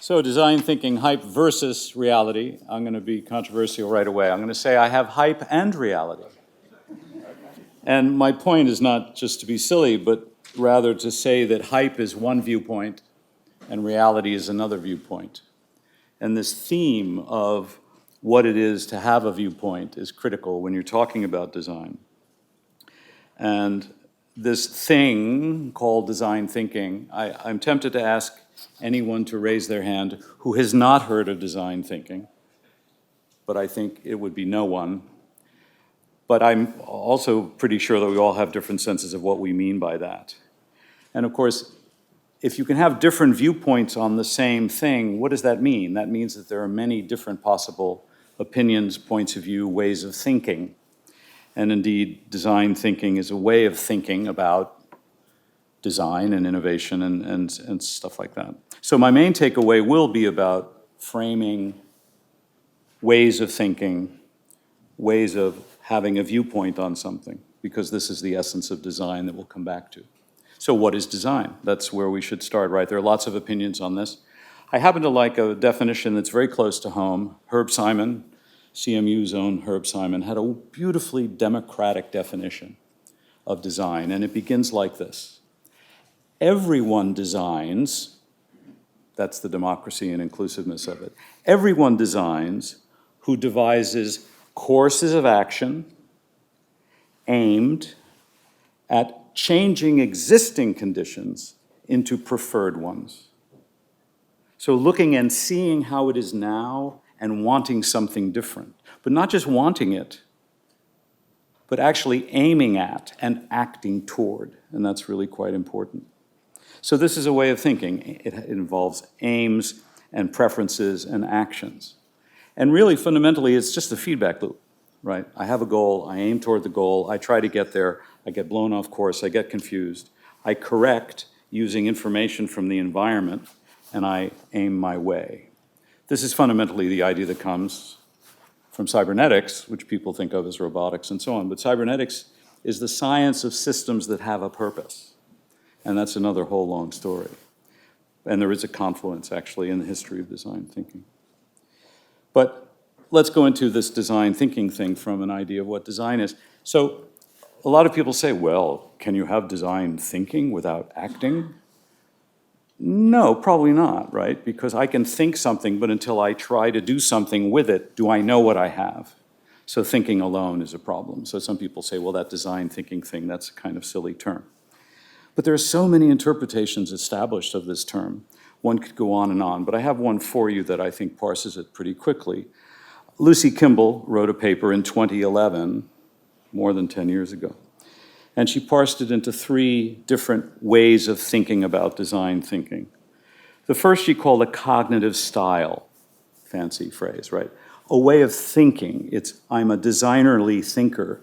So design thinking, hype versus reality. I'm going to be controversial right away. I'm going to say I have hype and reality. And my point is not just to be silly, but rather to say that hype is one viewpoint and reality is another viewpoint. And this theme of what it is to have a viewpoint is critical when you're talking about design. And this thing called design thinking, I'm tempted to ask anyone to raise their hand who has not heard of design thinking, but I think it would be no one. But I'm also pretty sure that we all have different senses of what we mean by that. And of course, if you can have different viewpoints on the same thing, what does that mean? That means that there are many different possible opinions, points of view, ways of thinking. And indeed, design thinking is a way of thinking about design and innovation and stuff like that. So my main takeaway will be about framing ways of thinking, ways of having a viewpoint on something, because this is the essence of design that we'll come back to. So what is design? That's where we should start, right? There are lots of opinions on this. I happen to like a definition that's very close to home. Herb Simon, CMU's own Herb Simon, had a beautifully democratic definition of design, and it begins like this. Everyone designs, that's the democracy and inclusiveness of it, everyone designs who devises courses of action aimed at changing existing conditions into preferred ones. So looking and seeing how it is now and wanting something different, but not just wanting it, but actually aiming at and acting toward, and that's really quite important. So this is a way of thinking. It involves aims and preferences and actions. And really, fundamentally, it's just a feedback loop, right? I have a goal, I aim toward the goal, I try to get there, I get blown off course, I get confused, I correct using information from the environment, and I aim my way. This is fundamentally the idea that comes from cybernetics, which people think of as robotics and so on, but cybernetics is the science of systems that have a purpose. And that's another whole long story. And there is a confluence, actually, in the history of design thinking. But let's go into this design thinking thing from an idea of what design is. So a lot of people say, well, can you have design thinking without acting? No, probably not, right? Because I can think something, but until I try to do something with it, do I know what I have? So thinking alone is a problem. So some people say, well, that design thinking thing, that's a kind of silly term. But there are so many interpretations established of this term. One could go on, but I have one for you that I think parses it pretty quickly. Lucy Kimball wrote a paper in 2011, more than 10 years ago, and she parsed it into 3 different ways of thinking about design thinking. The first she called a cognitive style, fancy phrase, right? A way of thinking. I'm a designerly thinker,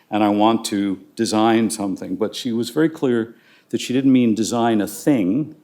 and I want to design something, but she was very clear that she didn't mean design a thing.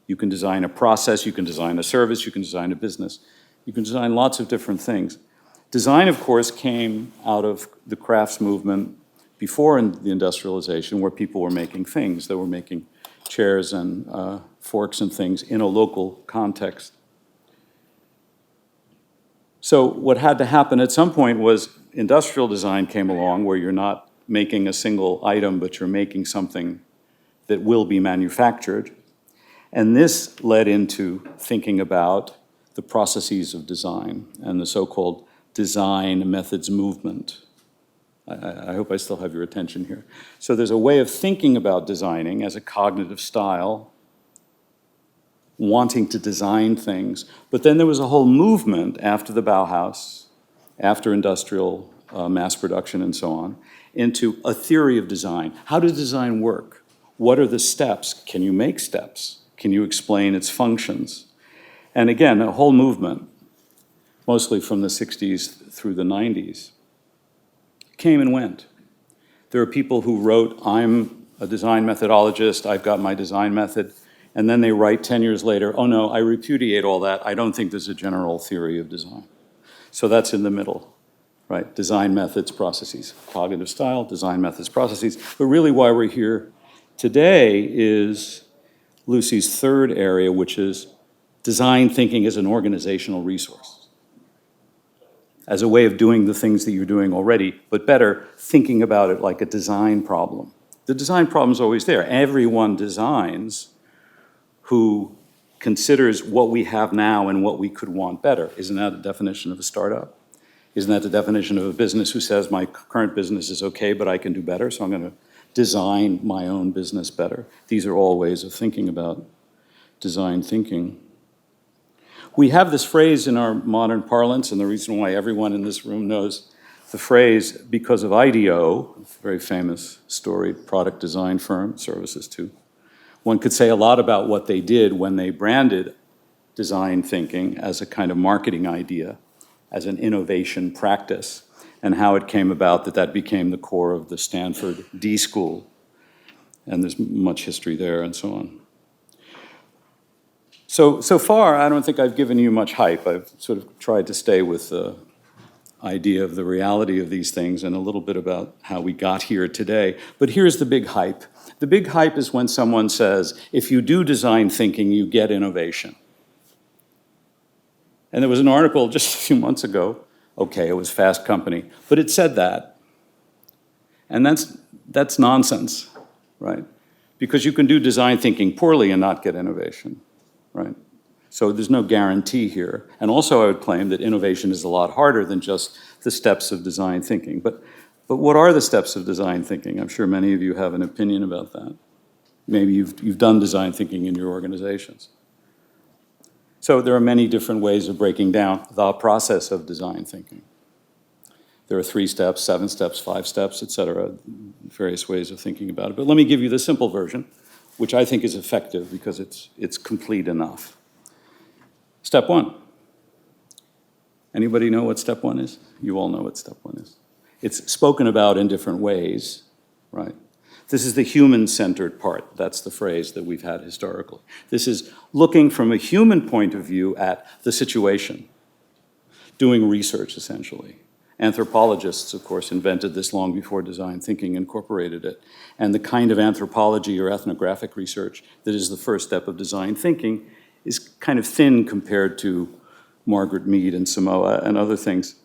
You can design a process, you can design a service, you can design a business. You can design lots of different things. Design, of course, came out of the crafts movement before the industrialization, where people were making things. They were making chairs and forks and things in a local context. So what had to happen at some point was industrial design came along, where you're not making a single item, but you're making something that will be manufactured. And this led into thinking about the processes of design and the so-called design methods movement. I hope I still have your attention here. So there's a way of thinking about designing as a cognitive style, wanting to design things. But then there was a whole movement after the Bauhaus, after industrial mass production and so on, into a theory of design. How does design work? What are the steps? Can you make steps? Can you explain its functions? And again, a whole movement, mostly from the 60s through the 90s, came and went. There are people who wrote, I'm a design methodologist, I've got my design method, and then they write 10 years later, oh no, I repudiate all that, I don't think there's a general theory of design. So that's in the middle, right? Design methods, processes, cognitive style, design methods, processes. But really why we're here today is Lucy's third area, which is design thinking as an organizational resource, as a way of doing the things that you're doing already, but better, thinking about it like a design problem. The design problem is always there. Everyone designs who considers what we have now and what we could want better. Isn't that the definition of a startup? Isn't that the definition of a business who says my current business is okay, but I can do better, so I'm going to design my own business better? These are all ways of thinking about design thinking. We have this phrase in our modern parlance, and the reason why everyone in this room knows the phrase, because of IDEO, a very famous storied product design firm, services to. One could say a lot about what they did when they branded design thinking as a kind of marketing idea, as an innovation practice, and how it came about that that became the core of the Stanford D School. And there's much history there and so on. So far, I don't think I've given you much hype. I've sort of tried to stay with the idea of the reality of these things and a little bit about how we got here today. But here's the big hype. The big hype is when someone says, if you do design thinking, you get innovation. And there was an article just a few months ago, okay, it was Fast Company, but it said that. And that's nonsense, right? Because you can do design thinking poorly and not get innovation, right? So there's no guarantee here. And also I would claim that innovation is a lot harder than just the steps of design thinking. But what are the steps of design thinking? I'm sure many of you have an opinion about that. Maybe you've done design thinking in your organizations. So there are many different ways of breaking down the process of design thinking. There are 3 steps, 7 steps, 5 steps, et cetera, various ways of thinking about it. But let me give you the simple version, which I think is effective because it's complete enough. Step 1. Anybody know what step 1 is? You all know what step 1 is. It's spoken about in different ways, right? This is the human-centered part. That's the phrase that we've had historically. This is looking from a human point of view at the situation, doing research, essentially. Anthropologists, of course, invented this long before design thinking incorporated it. And the kind of anthropology or ethnographic research that is the first step of design thinking is kind of thin compared to Margaret Mead and Samoa and other things.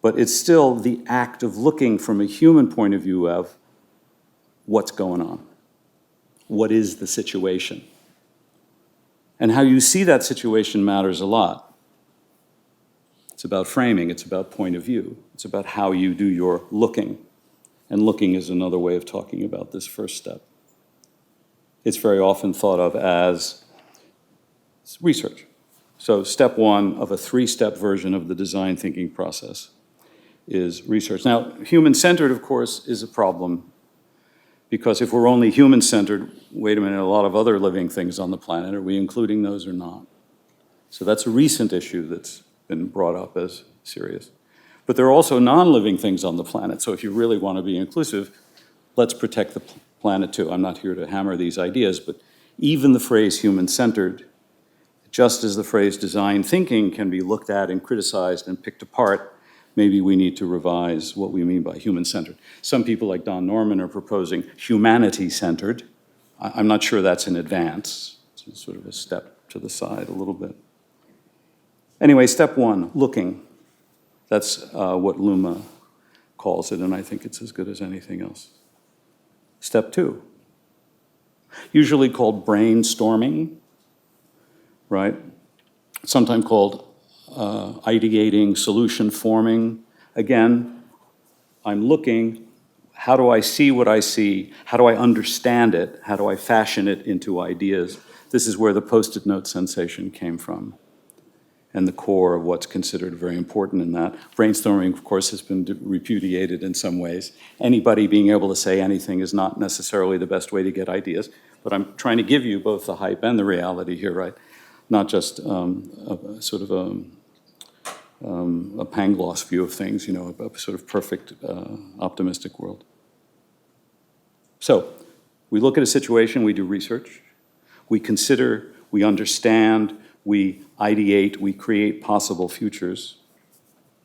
But it's still the act of looking from a human point of view of what's going on. What is the situation? And how you see that situation matters a lot. It's about framing, it's about point of view, it's about how you do your looking. And looking is another way of talking about this first step. It's very often thought of as research. So step 1 of a 3-step version of the design thinking process is research. Now, human-centered, of course, is a problem because if we're only human-centered, wait a minute, a lot of other living things on the planet, are we including those or not? So that's a recent issue that's been brought up as serious. But there are also non-living things on the planet, so if you really want to be inclusive, let's protect the planet too. I'm not here to hammer these ideas, but even the phrase human-centered, just as the phrase design thinking can be looked at and criticized and picked apart, maybe we need to revise what we mean by human-centered. Some people like Don Norman are proposing humanity-centered. I'm not sure that's in advance. It's sort of a step to the side a little bit. Anyway, step 1, looking. That's what Luma calls it, and I think it's as good as anything else. Step 2, usually called brainstorming, right? Sometimes called ideating, solution forming. Again, I'm looking, how do I see what I see? How do I understand it? How do I fashion it into ideas? This is where the Post-it note sensation came from and the core of what's considered very important in that. Brainstorming, of course, has been repudiated in some ways. Anybody being able to say anything is not necessarily the best way to get ideas, but I'm trying to give you both the hype and the reality here, right? Not just a sort of a Pangloss view of things, you know, a sort of perfect, optimistic world. So we look at a situation, we do research, we consider, we understand, we ideate, we create possible futures.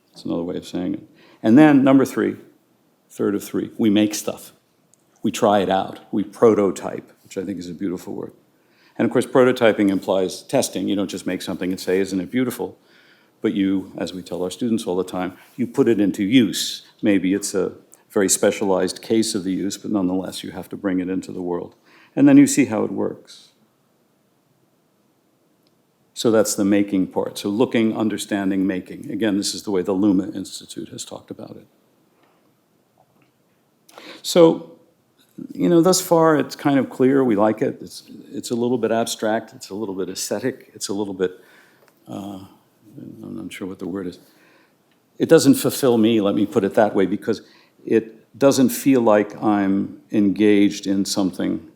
That's another way of saying it. And then number 3, third of 3, we make stuff. We try it out, we prototype, which I think is a beautiful word. And of course, prototyping implies testing. You don't just make something and say, isn't it beautiful? But you, as we tell our students all the time, you put it into use. Maybe it's a very specialized case of the use, but nonetheless, you have to bring it into the world. And then you see how it works. So that's the making part. So looking, understanding, making. Again, this is the way the Luma Institute has talked about it. So, you know, thus far it's kind of clear, we like it. It's a little bit abstract, it's a little bit aesthetic, it's a little bit, I'm not sure what the word is. It doesn't fulfill me, let me put it that way, because it doesn't feel like I'm engaged in something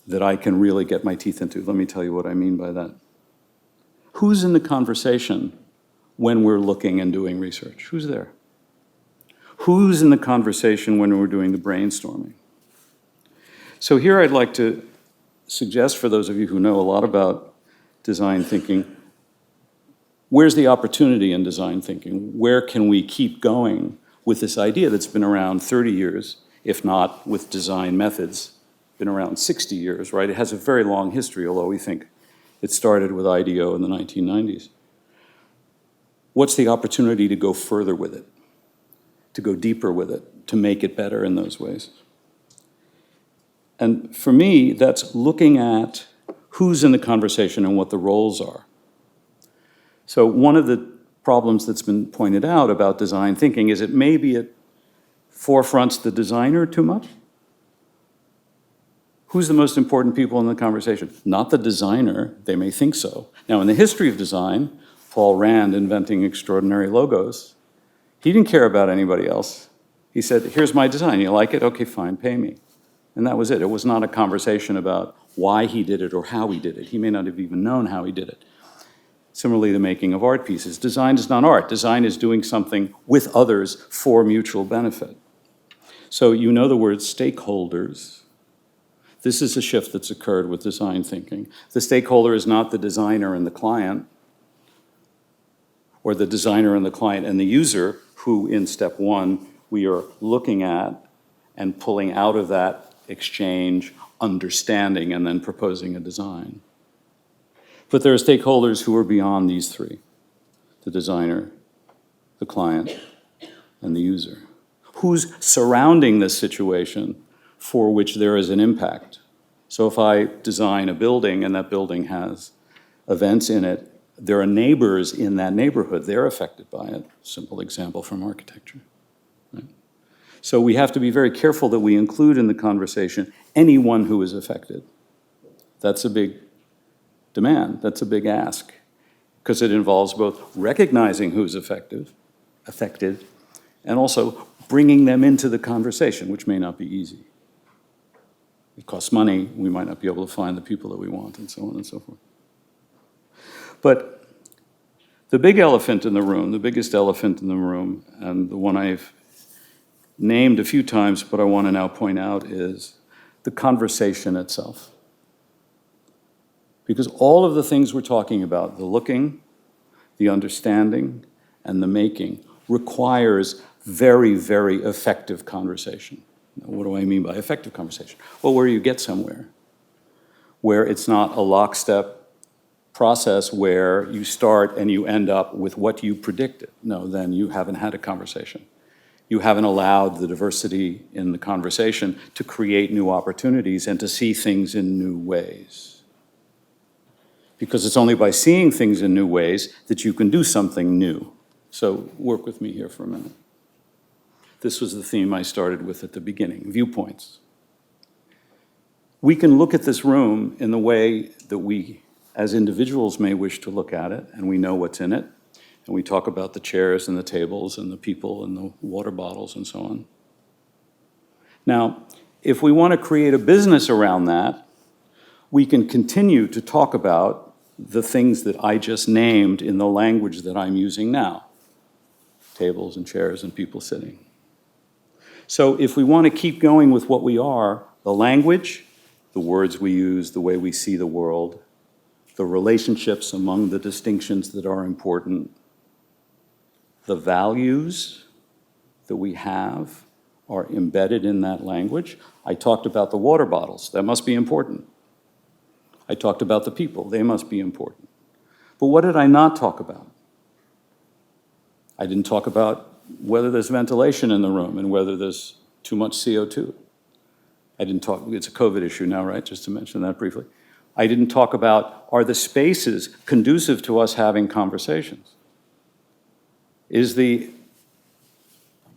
that I can really get my teeth into. Let me tell you what I mean by that. Who's in the conversation when we're looking and doing research? Who's there? Who's in the conversation when we're doing the brainstorming? So here I'd like to suggest, for those of you who know a lot about design thinking, where's the opportunity in design thinking? Where can we keep going with this idea that's been around 30 years, if not with design methods, been around 60 years, right? It has a very long history, although we think it started with IDEO in the 1990s. What's the opportunity to go further with it, to go deeper with it, to make it better in those ways? And for me, that's looking at who's in the conversation and what the roles are. So one of the problems that's been pointed out about design thinking is it maybe it forefronts the designer too much. Who's the most important people in the conversation? Not the designer, they may think so. Now, in the history of design, Paul Rand inventing extraordinary logos, he didn't care about anybody else. He said, here's my design, you like it? Okay, fine, pay me. And that was it. It was not a conversation about why he did it or how he did it. He may not have even known how he did it. Similarly, the making of art pieces. Design is not art. Design is doing something with others for mutual benefit. So you know the word stakeholders. This is a shift that's occurred with design thinking. The stakeholder is not the designer and the client, or the designer and the client and the user, who in step one, we are looking at and pulling out of that exchange, understanding, and then proposing a design. But there are stakeholders who are beyond these three: the designer, the client, and the user. Who's surrounding this situation for which there is an impact? So if I design a building and that building has events in it, there are neighbors in that neighborhood, they're affected by it. Simple example from architecture. Right? So we have to be very careful that we include in the conversation anyone who is affected. That's a big demand, that's a big ask, because it involves both recognizing who's affected, and also bringing them into the conversation, which may not be easy. It costs money, we might not be able to find the people that we want, and so on and so forth. But the big elephant in the room, the biggest elephant in the room, and the one I've named a few times, but I want to now point out, is the conversation itself. Because all of the things we're talking about, the looking, the understanding, and the making, requires very, very effective conversation. Now, what do I mean by effective conversation? Well, where you get somewhere, where it's not a lockstep process where you start and you end up with what you predicted. No, then you haven't had a conversation. You haven't allowed the diversity in the conversation to create new opportunities and to see things in new ways. Because it's only by seeing things in new ways that you can do something new. So work with me here for a minute. This was the theme I started with at the beginning, viewpoints. We can look at this room in the way that we, as individuals, may wish to look at it, and we know what's in it, and we talk about the chairs and the tables and the people and the water bottles and so on. Now, if we want to create a business around that, we can continue to talk about the things that I just named in the language that I'm using now. Tables and chairs and people sitting. So if we want to keep going with what we are, the language, the words we use, the way we see the world, the relationships among the distinctions that are important, the values that we have are embedded in that language. I talked about the water bottles. That must be important. I talked about the people. They must be important. But what did I not talk about? I didn't talk about whether there's ventilation in the room and whether there's too much CO2. I didn't talk, it's a COVID issue now, right? Just to mention that briefly. I didn't talk about, are the spaces conducive to us having conversations? Is the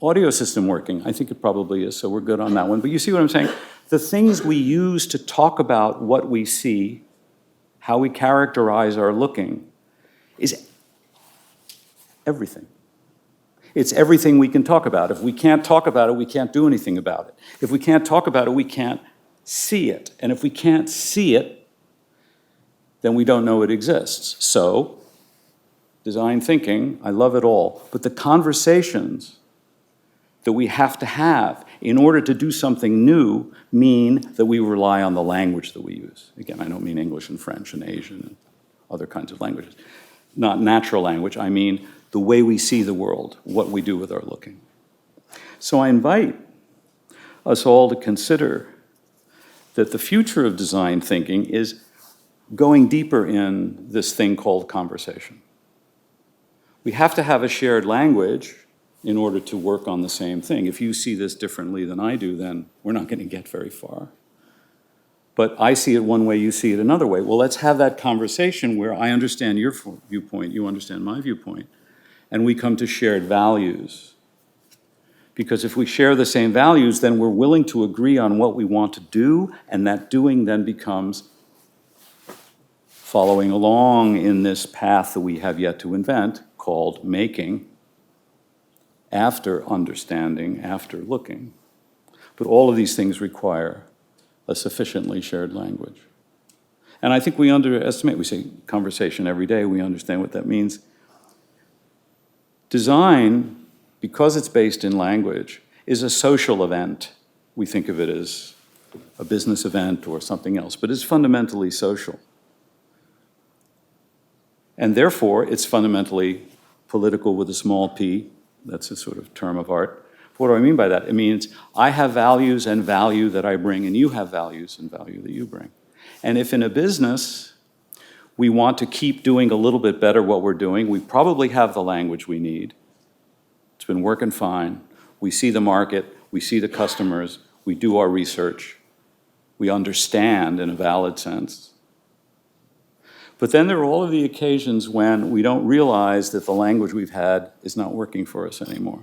audio system working? I think it probably is, so we're good on that one. But you see what I'm saying? The things we use to talk about what we see, how we characterize our looking, is everything. It's everything we can talk about. If we can't talk about it, we can't do anything about it. If we can't talk about it, we can't see it. And if we can't see it, then we don't know it exists. So, design thinking, I love it all, but the conversations that we have to have in order to do something new mean that we rely on the language that we use. Again, I don't mean English and French and Asian and other kinds of languages. Not natural language, I mean the way we see the world, what we do with our looking. So I invite us all to consider that the future of design thinking is going deeper in this thing called conversation. We have to have a shared language in order to work on the same thing. If you see this differently than I do, then we're not going to get very far. But I see it one way, you see it another way. Well, let's have that conversation where I understand your viewpoint, you understand my viewpoint, and we come to shared values. Because if we share the same values, then we're willing to agree on what we want to do, and that doing then becomes following along in this path that we have yet to invent, called making, after understanding, after looking. But all of these things require a sufficiently shared language. And I think we underestimate, we say conversation every day, we understand what that means. Design, because it's based in language, is a social event. We think of it as a business event or something else, but it's fundamentally social. And therefore, it's fundamentally political with a small p. That's a sort of term of art. What do I mean by that? It means I have values and value that I bring, and you have values and value that you bring. And if in a business we want to keep doing a little bit better what we're doing, we probably have the language we need. It's been working fine. We see the market, we see the customers, we do our research, we understand in a valid sense. But then there are all of the occasions when we don't realize that the language we've had is not working for us anymore.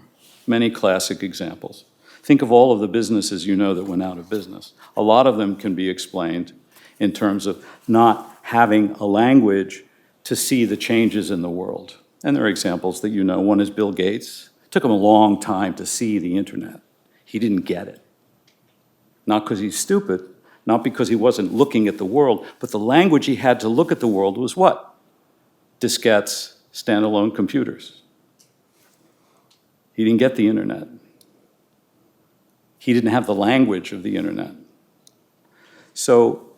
Many classic examples. Think of all of the businesses you know that went out of business. A lot of them can be explained in terms of not having a language to see the changes in the world. And there are examples that you know. One is Bill Gates. It took him a long time to see the internet. He didn't get it. Not because he's stupid, not because he wasn't looking at the world, but the language he had to look at the world was what? Diskettes, standalone computers. He didn't get the internet. He didn't have the language of the internet. So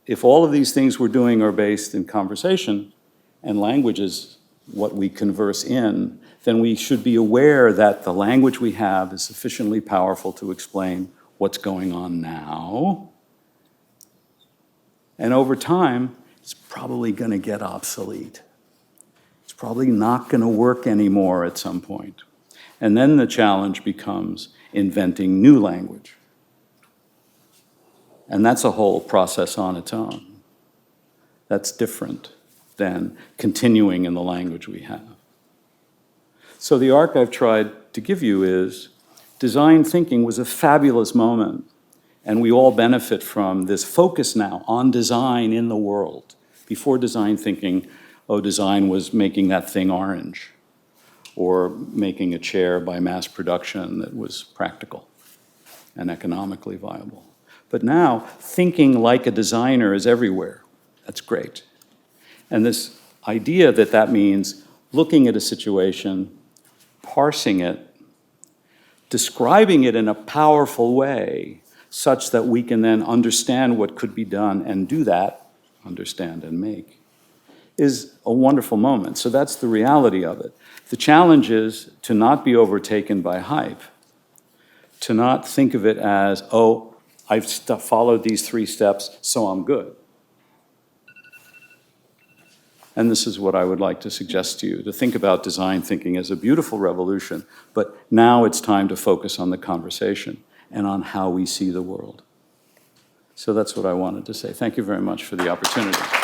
if all of these things we're doing are based in conversation, and language is what we converse in, then we should be aware that the language we have is sufficiently powerful to explain what's going on now. And over time, it's probably going to get obsolete. It's probably not going to work anymore at some point. And then the challenge becomes inventing new language. And that's a whole process on its own. That's different than continuing in the language we have. So the arc I've tried to give you is design thinking was a fabulous moment. And we all benefit from this focus now on design in the world. Before design thinking, design was making that thing orange, or making a chair by mass production that was practical and economically viable. But now, thinking like a designer is everywhere. That's great. And this idea that that means looking at a situation, parsing it, describing it in a powerful way, such that we can then understand what could be done and do that, understand and make, is a wonderful moment. So that's the reality of it. The challenge is to not be overtaken by hype, to not think of it as, oh, I've followed these 3 steps, so I'm good. And this is what I would like to suggest to you, to think about design thinking as a beautiful revolution, but now it's time to focus on the conversation and on how we see the world. So that's what I wanted to say. Thank you very much for the opportunity.